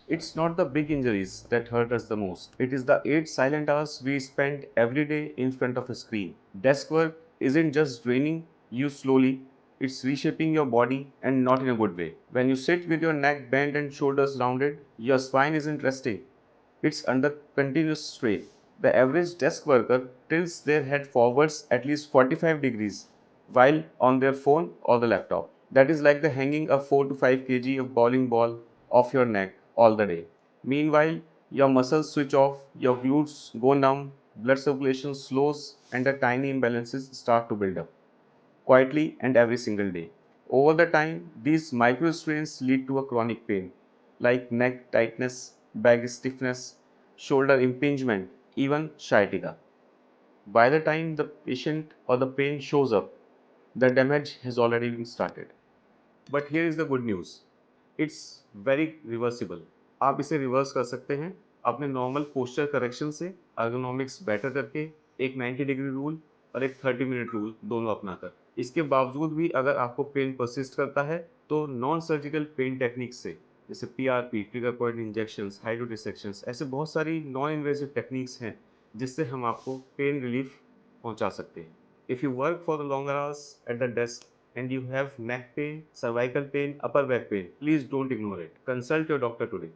It's not the big injuries that hurt us the most. It is the 8 silent hours we spend every day in front of a screen. Desk work isn't just draining you slowly, it's reshaping your body and not in a good way. When you sit with your neck bent and shoulders rounded, your spine isn't resting. It's under continuous strain. The average desk worker tilts their head forwards at least 45 degrees while on their phone or the laptop. That is like the hanging a 4 to 5 kg of bowling ball off your neck all the day. Meanwhile, your muscles switch off, your glutes go numb, blood circulation slows, and the tiny imbalances start to build up quietly and every single day. Over the time, these micro strains lead to a chronic pain like neck tightness, back stiffness, shoulder impingement, even sciatica. By the time the patient or the pain shows up, the damage has already been started. But here is the good news. It's very reversible. आप इसे reverse कर सकते हैं अपने normal posture correction से, ergonomics better करके, एक 90 degree rule और एक 30 मिनट रूल दोनों अपनाकर। इसके बावजूद भी अगर आपको पेन परसिस्ट करता है तो नॉन सर्जिकल पेन टेक्निक से, जैसे PRP, trigger point injections, hydrodissections, ऐसे बहुत सारी नॉन इन्वेजिव टेक्निक्स हैं जिससे हम आपको पेन रिलीफ पहुंचा सकते हैं। If you work for the longer hours at the desk and you have neck pain, cervical pain, upper back pain, please don't ignore it. Consult your doctor today.